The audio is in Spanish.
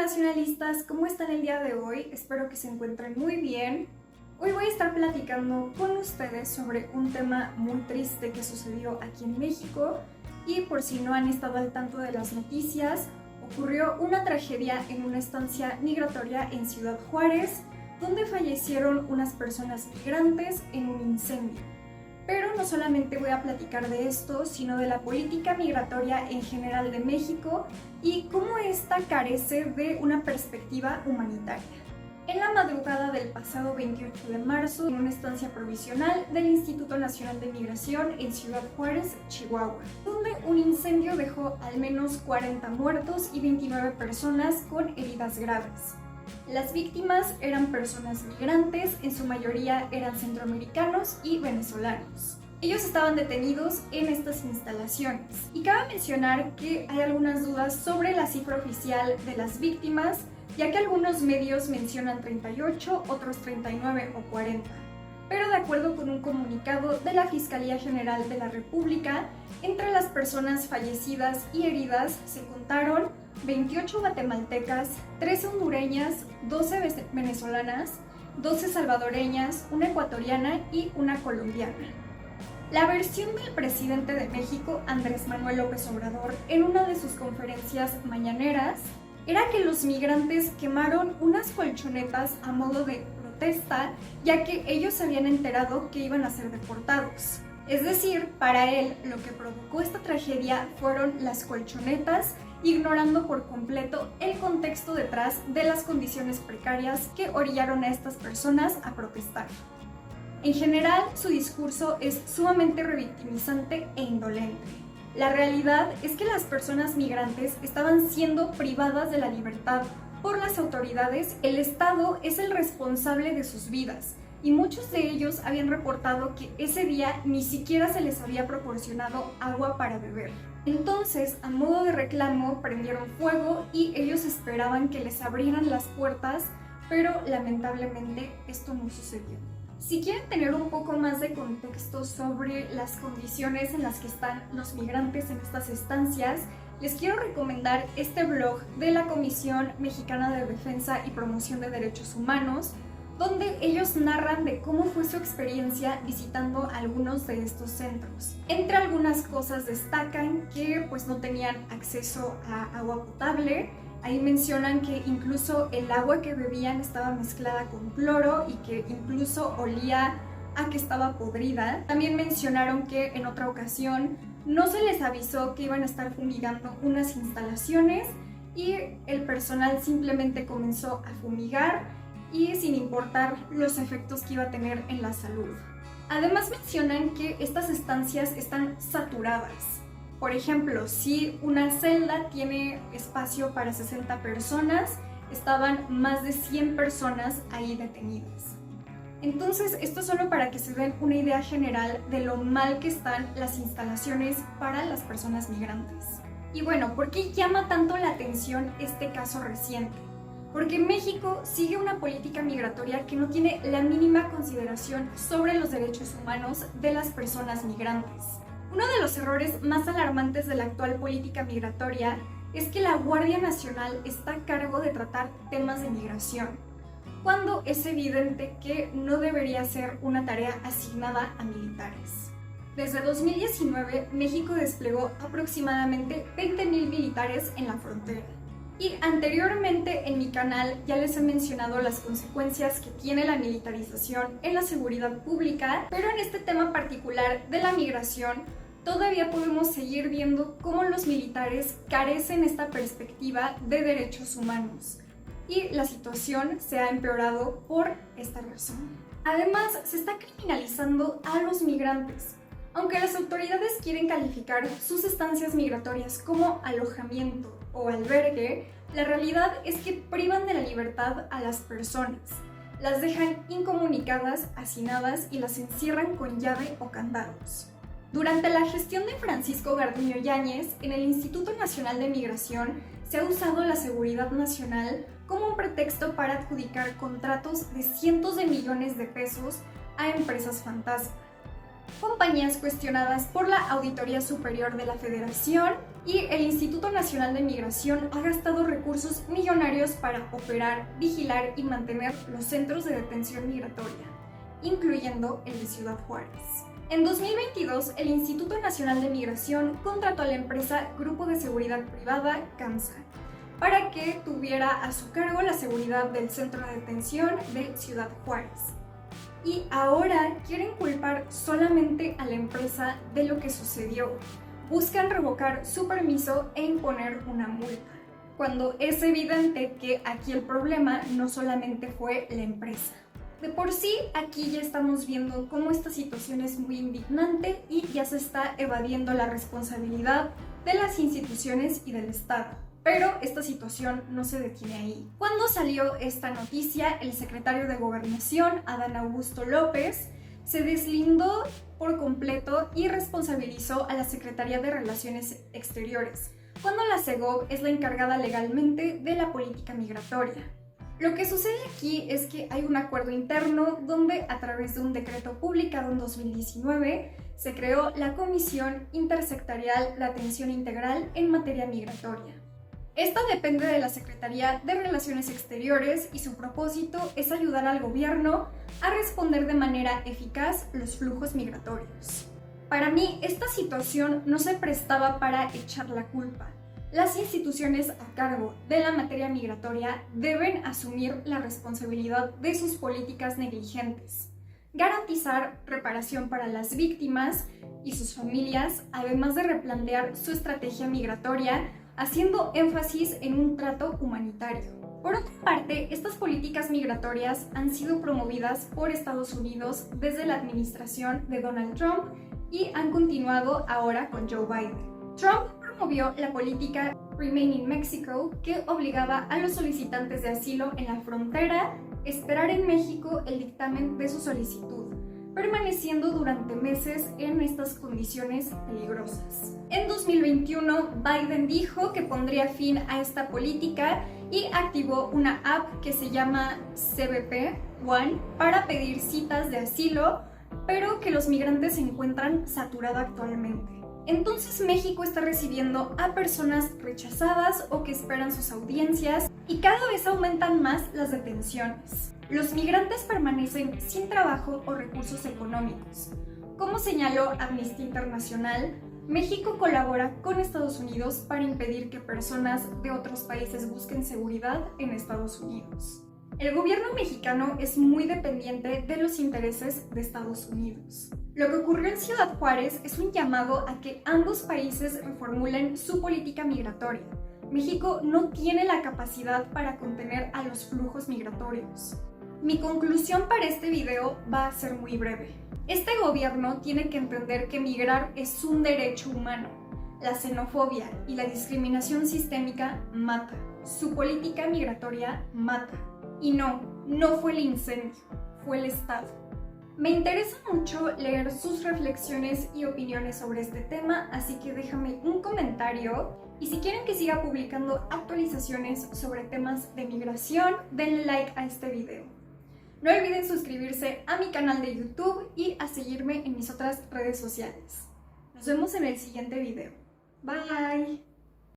internacionalistas, ¿cómo están el día de hoy? Espero que se encuentren muy bien. Hoy voy a estar platicando con ustedes sobre un tema muy triste que sucedió aquí en México y por si no han estado al tanto de las noticias, ocurrió una tragedia en una estancia migratoria en Ciudad Juárez, donde fallecieron unas personas migrantes en un incendio. Pero no solamente voy a platicar de esto, sino de la política migratoria en general de México y cómo esta carece de una perspectiva humanitaria. En la madrugada del pasado 28 de marzo, en una estancia provisional del Instituto Nacional de Migración en Ciudad Juárez, Chihuahua, donde un incendio dejó al menos 40 muertos y 29 personas con heridas graves. Las víctimas eran personas migrantes, en su mayoría eran centroamericanos y venezolanos. Ellos estaban detenidos en estas instalaciones. Y cabe mencionar que hay algunas dudas sobre la cifra oficial de las víctimas, ya que algunos medios mencionan 38, otros 39 o 40. Pero de acuerdo con un comunicado de la Fiscalía General de la República, entre las personas fallecidas y heridas se contaron 28 guatemaltecas, 13 hondureñas, 12 venezolanas, 12 salvadoreñas, una ecuatoriana y una colombiana. La versión del presidente de México, Andrés Manuel López Obrador, en una de sus conferencias mañaneras, era que los migrantes quemaron unas colchonetas a modo de protesta, ya que ellos se habían enterado que iban a ser deportados. Es decir, para él lo que provocó esta tragedia fueron las colchonetas, ignorando por completo el contexto detrás de las condiciones precarias que orillaron a estas personas a protestar. En general, su discurso es sumamente revictimizante e indolente. La realidad es que las personas migrantes estaban siendo privadas de la libertad por las autoridades. El Estado es el responsable de sus vidas y muchos de ellos habían reportado que ese día ni siquiera se les había proporcionado agua para beber. Entonces, a modo de reclamo, prendieron fuego y ellos esperaban que les abrieran las puertas, pero lamentablemente esto no sucedió. Si quieren tener un poco más de contexto sobre las condiciones en las que están los migrantes en estas estancias, les quiero recomendar este blog de la Comisión Mexicana de Defensa y Promoción de Derechos Humanos, donde ellos narran de cómo fue su experiencia visitando algunos de estos centros. Entre algunas cosas destacan que no tenían acceso a agua potable. Ahí mencionan que incluso el agua que bebían estaba mezclada con cloro y que incluso olía a que estaba podrida. También mencionaron que en otra ocasión no se les avisó que iban a estar fumigando unas instalaciones y el personal simplemente comenzó a fumigar y sin importar los efectos que iba a tener en la salud. Además mencionan que estas estancias están saturadas. Por ejemplo, si una celda tiene espacio para 60 personas, estaban más de 100 personas ahí detenidas. Entonces, esto solo para que se den una idea general de lo mal que están las instalaciones para las personas migrantes. Y bueno, ¿por qué llama tanto la atención este caso reciente? Porque México sigue una política migratoria que no tiene la mínima consideración sobre los derechos humanos de las personas migrantes. Uno de los errores más alarmantes de la actual política migratoria es que la Guardia Nacional está a cargo de tratar temas de migración, cuando es evidente que no debería ser una tarea asignada a militares. Desde 2019, México desplegó aproximadamente 20,000 militares en la frontera. Y anteriormente en mi canal ya les he mencionado las consecuencias que tiene la militarización en la seguridad pública, pero en este tema particular de la migración todavía podemos seguir viendo cómo los militares carecen esta perspectiva de derechos humanos y la situación se ha empeorado por esta razón. Además, se está criminalizando a los migrantes. Aunque las autoridades quieren calificar sus estancias migratorias como alojamiento o albergue, la realidad es que privan de la libertad a las personas, las dejan incomunicadas, hacinadas y las encierran con llave o candados. Durante la gestión de Francisco Garduño Yáñez, en el Instituto Nacional de Migración se ha usado la seguridad nacional como un pretexto para adjudicar contratos de cientos de millones de pesos a empresas fantasma. compañías cuestionadas por la Auditoría Superior de la Federación y el Instituto Nacional de Migración ha gastado recursos millonarios para operar, vigilar y mantener los centros de detención migratoria, incluyendo el de Ciudad Juárez. En 2022, el Instituto Nacional de Migración contrató a la empresa Grupo de Seguridad Privada, CAMSA, para que tuviera a su cargo la seguridad del centro de detención de Ciudad Juárez. Y ahora quieren culpar solamente a la empresa de lo que sucedió. Buscan revocar su permiso e imponer una multa, cuando es evidente que aquí el problema no solamente fue la empresa. De por sí, aquí ya estamos viendo cómo esta situación es muy indignante y ya se está evadiendo la responsabilidad de las instituciones y del Estado. Pero esta situación no se detiene ahí. Cuando salió esta noticia, el secretario de Gobernación, Adán Augusto López, se deslindó por completo y responsabilizó a la Secretaría de Relaciones Exteriores, cuando la SEGOV es la encargada legalmente de la política migratoria. Lo que sucede aquí es que hay un acuerdo interno donde, a través de un decreto publicado en 2019, se creó la Comisión Intersectorial de Atención Integral en Materia Migratoria. Esta depende de la Secretaría de Relaciones Exteriores y su propósito es ayudar al gobierno a responder de manera eficaz los flujos migratorios. Para mí, esta situación no se prestaba para echar la culpa. Las instituciones a cargo de la materia migratoria deben asumir la responsabilidad de sus políticas negligentes, garantizar reparación para las víctimas y sus familias, además de replantear su estrategia migratoria, haciendo énfasis en un trato humanitario. Por otra parte, estas políticas migratorias han sido promovidas por Estados Unidos desde la administración de Donald Trump y han continuado ahora con Joe Biden. Trump promovió la política Remain in Mexico, que obligaba a los solicitantes de asilo en la frontera a esperar en México el dictamen de su solicitud, permaneciendo durante meses en estas condiciones peligrosas. En 2021, Biden dijo que pondría fin a esta política y activó una app que se llama CBP One para pedir citas de asilo, pero que los migrantes se encuentran saturados actualmente. Entonces México está recibiendo a personas rechazadas o que esperan sus audiencias y cada vez aumentan más las detenciones. Los migrantes permanecen sin trabajo o recursos económicos. Como señaló Amnistía Internacional, México colabora con Estados Unidos para impedir que personas de otros países busquen seguridad en Estados Unidos. El gobierno mexicano es muy dependiente de los intereses de Estados Unidos. Lo que ocurrió en Ciudad Juárez es un llamado a que ambos países reformulen su política migratoria. México no tiene la capacidad para contener a los flujos migratorios. Mi conclusión para este video va a ser muy breve. Este gobierno tiene que entender que migrar es un derecho humano. La xenofobia y la discriminación sistémica mata. Su política migratoria mata. Y no fue el incendio, fue el Estado. Me interesa mucho leer sus reflexiones y opiniones sobre este tema, así que déjame un comentario. Y si quieren que siga publicando actualizaciones sobre temas de migración, denle like a este video. No olviden suscribirse a mi canal de YouTube y a seguirme en mis otras redes sociales. Nos vemos en el siguiente video. Bye.